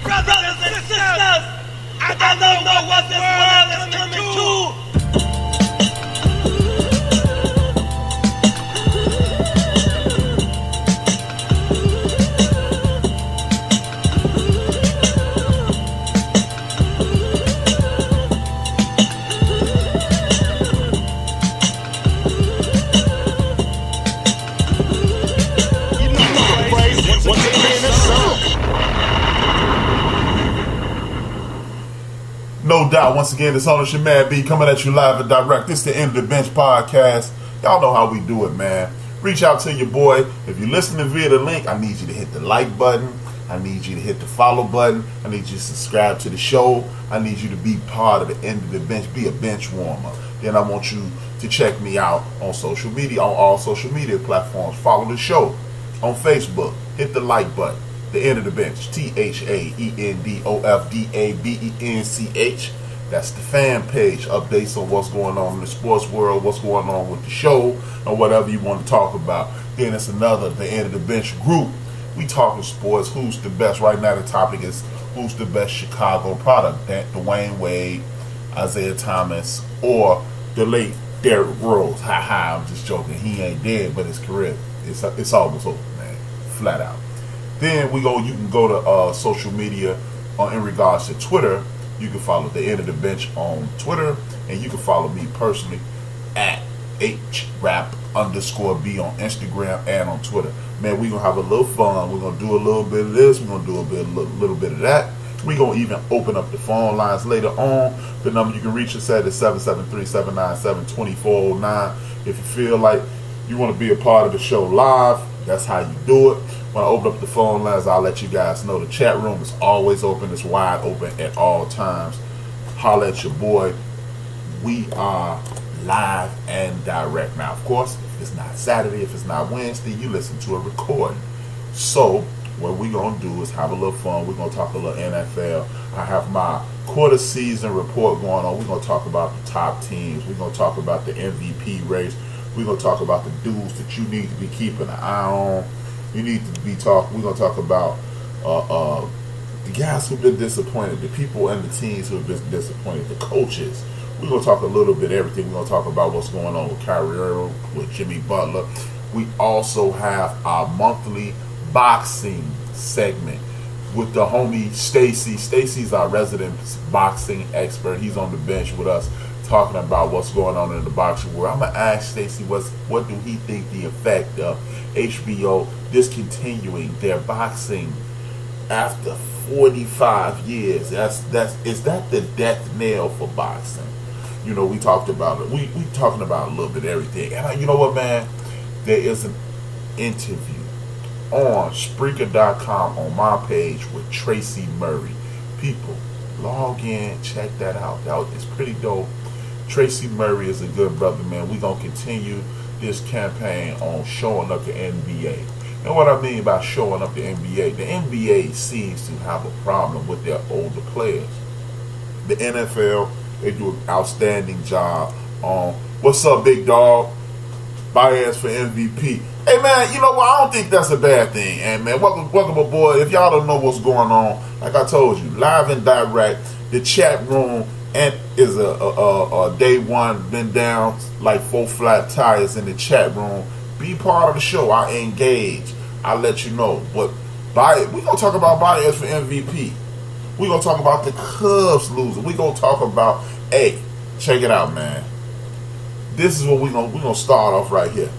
Brothers and sisters, I don't know what this world is coming to. No doubt, once again, it's Ownership Man B coming at you live and direct. This is the End of the Bench podcast. Y'all know how we do it, man. Reach out to your boy. If you're listening via the link, I need you to hit the like button. I need you to hit the follow button. I need you to subscribe to the show. I need you to be part of the End of the Bench. Be a bench warmer. Then I want you to check me out on social media, on all social media platforms. Follow the show on Facebook. Hit the like button. The End of the Bench, THAENDOFDABENCH. That's the fan page. Updates on what's going on in the sports world, what's going on with the show, or whatever you want to talk about. Then it's another, the End of the Bench group. We talking sports. Who's the best? Right now the topic is who's the best Chicago product? Dwayne Wade, Isaiah Thomas, or the late Derrick Rose. Ha, I'm just joking. He ain't dead, but his career, it's almost over, man. Flat out. Then you can go to social media in regards to Twitter. You can follow the End of the Bench on Twitter, and you can follow me personally at HRAP_B on Instagram and on Twitter. Man, we're gonna have a little fun. We're gonna do a little bit of this. We're gonna do a little bit of that. We're gonna even open up the phone lines later on. The number you can reach us at is 773-797-2409. If you feel like you want to be a part of the show live, that's how you do it. When I open up the phone lines, I'll let you guys know the chat room is always open. It's wide open at all times. Holler at your boy. We are live and direct. Now, of course, if it's not Saturday, if it's not Wednesday, you listen to a recording. So, what we're going to do is have a little fun. We're going to talk a little NFL. I have my quarter season report going on. We're going to talk about the top teams. We're going to talk about the MVP race. We're going to talk about the dudes that you need to be keeping an eye on. You need to be talking. We're gonna talk about the guys who've been disappointed, the people and the teams who have been disappointed, the coaches. We're gonna talk a little bit of everything. We're gonna talk about what's going on with Kyrie Irving, with Jimmy Butler. We also have our monthly boxing segment with the homie Stacy. Stacy's our resident boxing expert. He's on the bench with us, talking about what's going on in the boxing world. I'm gonna ask Stacy what do he think the effect of HBO discontinuing their boxing after 45 years. Is that the death knell for boxing? You know, we talked about it. We talking about a little bit of everything. And you know what, man? There is an interview on Spreaker.com on my page with Tracy Murray. People, log in, check that out. It's pretty dope. Tracy Murray is a good brother, man. We're going to continue this campaign on showing up the NBA. And what I mean by showing up the NBA seems to have a problem with their older players. The NFL, they do an outstanding job on, what's up, big dog? Basees for MVP. Hey, man, you know what? I don't think that's a bad thing. And, man, welcome aboard. If y'all don't know what's going on, like I told you, live and direct, the chat room and is a day one, been down like 4 flat tires in the chat room. Be part of the show. I engage. I let you know. But we're going to talk about Basees for MVP. We're going to talk about the Cubs losing. We're going to talk about, hey, check it out, man. This is what we're gonna start off right here.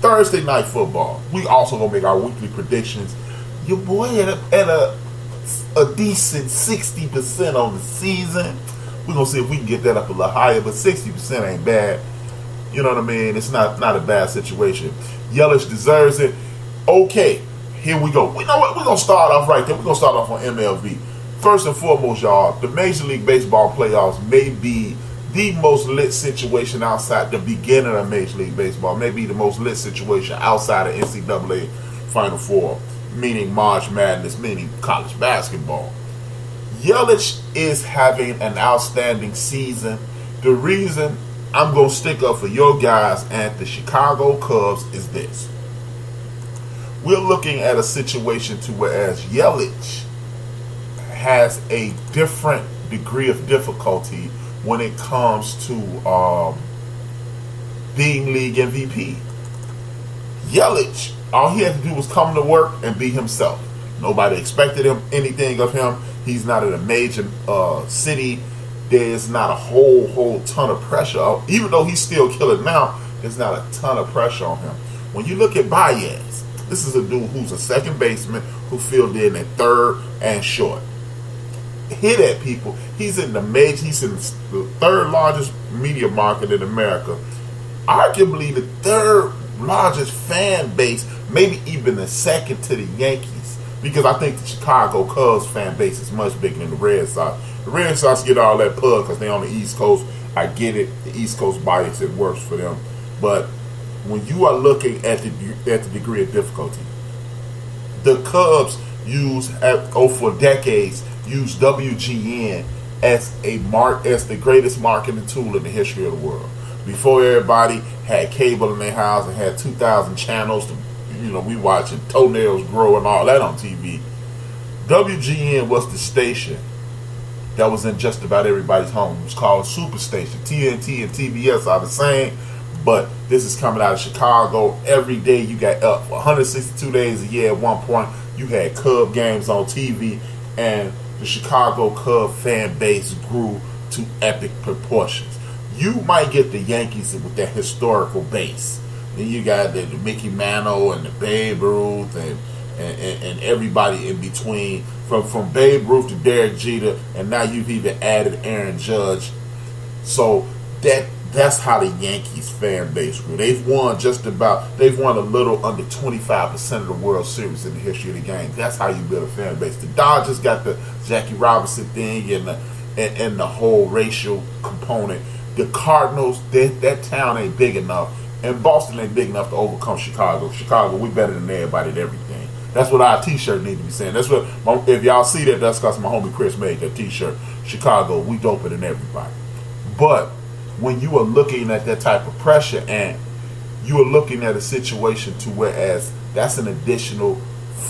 Thursday night football. We also going to make our weekly predictions. Your boy at a decent 60% on the season. We're going to see if we can get that up a little higher, but 60% ain't bad. You know what I mean? It's not a bad situation. Yelich deserves it. Okay, here we go. You know what? We're going to start off right there. We're going to start off on MLB. First and foremost, y'all, the Major League Baseball playoffs may be the most lit situation outside the beginning of Major League Baseball. Maybe the most lit situation outside of NCAA Final Four, meaning March Madness, meaning college basketball. Yelich is having an outstanding season. The reason I'm going to stick up for your guys at the Chicago Cubs is this. we're looking at a situation to whereas Yelich has a different degree of difficulty when it comes to being league MVP. Yelich, all he had to do was come to work and be himself. Nobody expected him anything of him. He's not in a major city. There's not a whole ton of pressure. Even though he's still killing now, there's not a ton of pressure on him. When you look at Baez, this is a dude who's a second baseman who filled in at third and short. Hit at people. He's in the third largest media market in America. Arguably the third largest fan base, maybe even the second to the Yankees. Because I think the Chicago Cubs fan base is much bigger than the Red Sox. The Red Sox get all that pub because they're on the East Coast. I get it. The East Coast bias, it works for them. But when you are looking at the degree of difficulty, the Cubs for decades used WGN as the greatest marketing tool in the history of the world. Before everybody had cable in their house and had 2,000 channels, we watching toenails grow and all that on TV. WGN was the station that was in just about everybody's home. It was called Superstation. TNT and TBS are the same, but this is coming out of Chicago. Every day you got up 162 days a year. At one point, you had Cub games on TV, and the Chicago Cub fan base grew to epic proportions. You might get the Yankees with that historical base. Then you got the Mickey Mantle and the Babe Ruth and everybody in between. From Babe Ruth to Derek Jeter, and now you've even added Aaron Judge. So that's how the Yankees fan base grew. They've won a little under 25% of the World Series in the history of the game. That's how you build a fan base. The Dodgers got the Jackie Robinson thing and the whole racial component. The Cardinals, that town ain't big enough, and Boston ain't big enough to overcome Chicago. Chicago, we better than everybody at everything. That's what our T-shirt need to be saying. That's what, if y'all see that, that's because my homie Chris made that T-shirt. Chicago, we doper than everybody. But when you are looking at that type of pressure, and you are looking at a situation to whereas that's an additional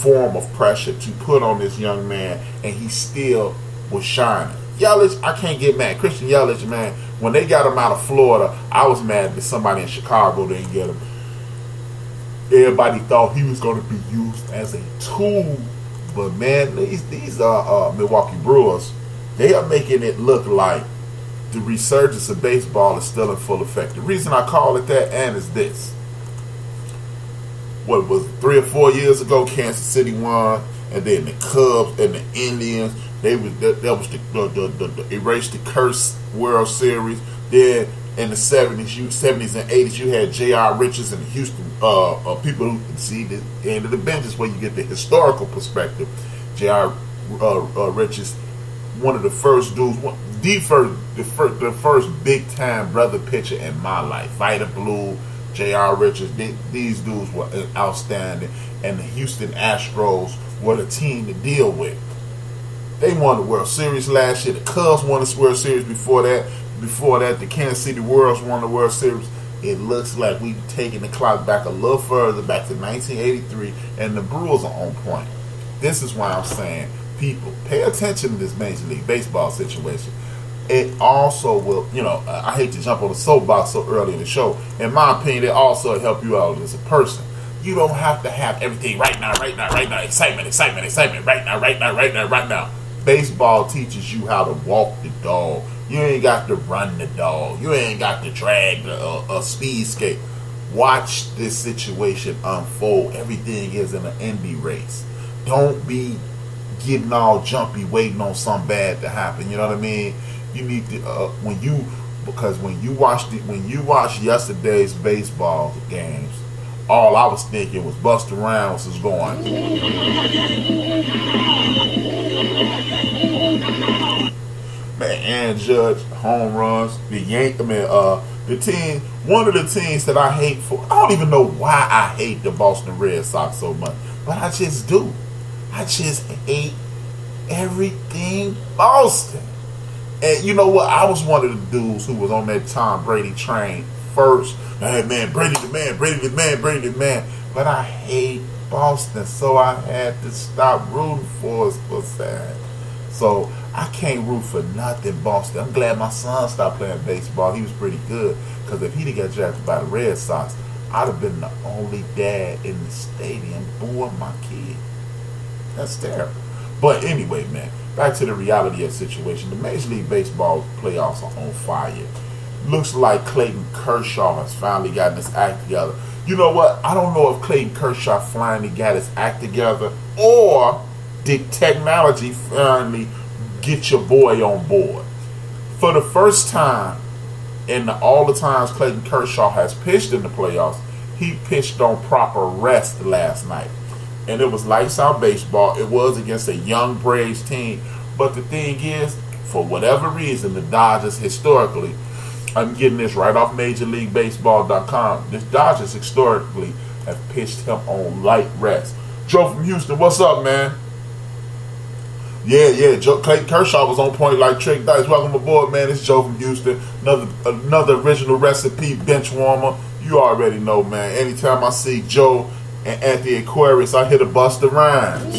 form of pressure to put on this young man, and he still was shining. Yelich, I can't get mad. Christian Yelich, man, when they got him out of Florida, I was mad that somebody in Chicago didn't get him. Everybody thought he was going to be used as a tool, but man, these Milwaukee Brewers, they are making it look like the resurgence of baseball is still in full effect. The reason I call it that, and is this: what was it, 3 or 4 years ago, Kansas City won, and then the Cubs and the Indians, that was the erase the curse World Series. Then in the 70s and 80s, you had J.R. Richards and Houston people who see the end of the benches where you get the historical perspective. J.R. Richards, one of the first dudes, the first big time brother pitcher in my life. Vita Blue, J.R. Richards, these dudes were outstanding, and the Houston Astros were the team to deal with. They won the World Series last year. The Cubs won the World Series before that. Before that, the Kansas City Royals won the World Series. It looks like we've taken the clock back a little further, back to 1983, and the Brewers are on point. This is why I'm saying, people, pay attention to this Major League Baseball situation. It also will, I hate to jump on the soapbox so early in the show. In my opinion, it also help you out as a person. You don't have to have everything right now. Excitement, right now. Baseball teaches you how to walk the dog. You ain't got to run the dog. You ain't got to drag a speed skate. Watch this situation unfold. Everything is in an indie race. Don't be getting all jumpy waiting on something bad to happen. You know what I mean? You need to when you watch yesterday's baseball games, all I was thinking was Busta Rhymes was going. Man, Aaron Judge, home runs, the team, one of the teams that I hate I don't even know why I hate the Boston Red Sox so much, but I just do. I just hate everything Boston. And you know what? I was one of the dudes who was on that Tom Brady train first. Hey man, Brady the man. But I hate Boston, so I had to stop rooting for us. For sad. So I can't root for nothing Boston. I'm glad my son stopped playing baseball. He was pretty good, because if he'd got drafted by the Red Sox, I'd have been the only dad in the stadium booing my kid. That's terrible. But anyway, man, back to the reality of the situation. The Major League Baseball playoffs are on fire. Looks like Clayton Kershaw has finally gotten his act together. You know what? I don't know if Clayton Kershaw finally got his act together, or did technology finally get your boy on board. For the first time in all the times Clayton Kershaw has pitched in the playoffs, he pitched on proper rest last night. And it was lights out baseball. It was against a young Braves team. But the thing is, for whatever reason, the Dodgers historically, I'm getting this right off MajorLeagueBaseball.com, the Dodgers historically have pitched him on light rest. Joe from Houston, what's up, man? Yeah, Clayton Kershaw was on point like Trick Dice. Welcome aboard, man. It's Joe from Houston. Another original recipe bench warmer. You already know, man. Anytime I see Joe and Anthony Aquarius, I hit a Busta Rhymes.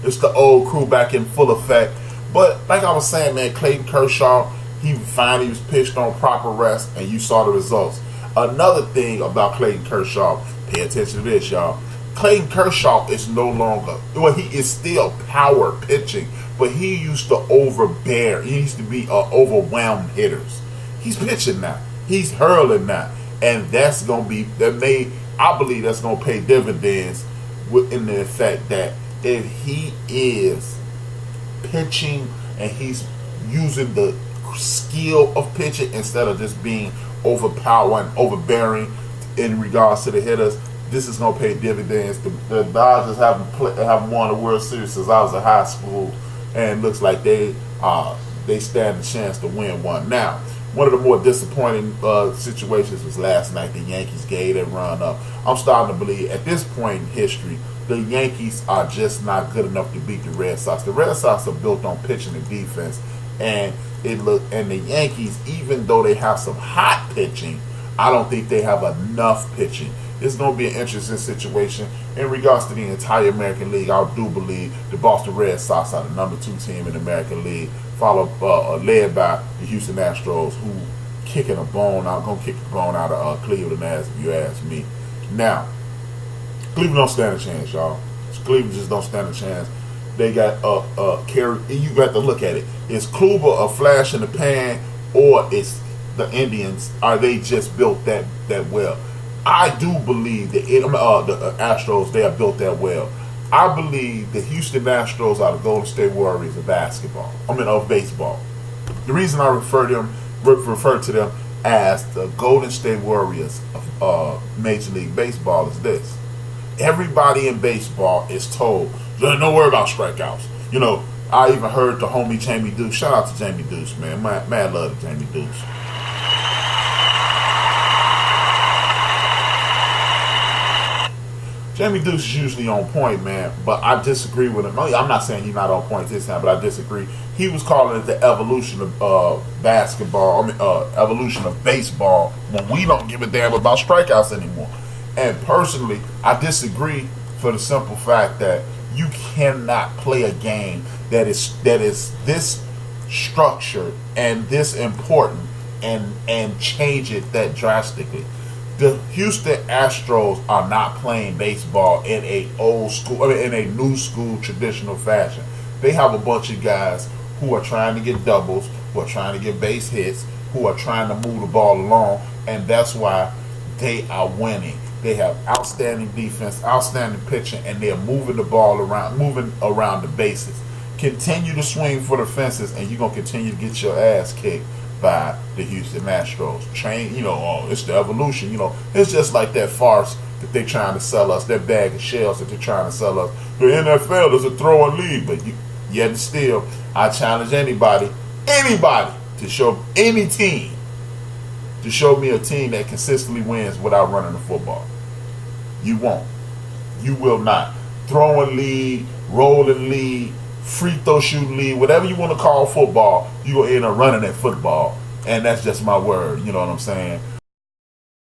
It's the old crew back in full effect. But like I was saying, man, Clayton Kershaw, he finally was pitched on proper rest, and you saw the results. Another thing about Clayton Kershaw, pay attention to this, y'all. Clayton Kershaw is no longer, well, he is still power pitching, but he used to overbear. He used to be overwhelmed hitters. He's pitching now. He's hurling now. And that's going to be, I believe that's going to pay dividends in the effect that if he is pitching and he's using the skill of pitching instead of just being overpowering, overbearing in regards to the hitters, this is going to pay dividends. The Dodgers haven't won a World Series since I was in high school, and it looks like they stand a chance to win one. Now, one of the more disappointing situations was last night. The Yankees gave that run up. I'm starting to believe at this point in history, the Yankees are just not good enough to beat the Red Sox. The Red Sox are built on pitching and defense, and the Yankees, even though they have some hot pitching, I don't think they have enough pitching. It's going to be an interesting situation. In regards to the entire American League, I do believe the Boston Red Sox are the number 2 team in the American League, led by the Houston Astros, who going to kick the bone out of Cleveland, as if you ask me. Now, Cleveland don't stand a chance, y'all. Cleveland just don't stand a chance. They got you got to look at it. Is Kluber a flash in the pan, or is the Indians, are they just built that well? I do believe that the Astros, they are built that well. I believe the Houston Astros are the Golden State Warriors of of baseball. The reason I refer to them as the Golden State Warriors of Major League Baseball is this. Everybody in baseball is told, don't worry about strikeouts. You know, I even heard the homie Jamie Deuce. Shout out to Jamie Deuce, man. Mad love to Jamie Deuce. Jamie Deuce is usually on point, man, but I disagree with him. I'm not saying he's not on point this time, but I disagree. He was calling it the evolution of basketball, evolution of baseball, when we don't give a damn about strikeouts anymore. And personally, I disagree for the simple fact that you cannot play a game that is this structured and this important and change it that drastically. The Houston Astros are not playing baseball in a new school traditional fashion. They have a bunch of guys who are trying to get doubles, who are trying to get base hits, who are trying to move the ball along, and that's why they are winning. They have outstanding defense, outstanding pitching, and they're moving the ball around, the bases. Continue to swing for the fences, and you're gonna continue to get your ass kicked by the Houston Astros. It's the evolution. It's just like that farce that they're trying to sell us, that bag of shells that they're trying to sell us. The NFL is a throwing league, but yet and still, I challenge anybody to show any team to show me a team that consistently wins without running the football. You won't. You will not. Throwing lead, rolling lead, free throw shooting league, whatever you want to call football, you're going to end up running that football. And that's just my word. You know what I'm saying?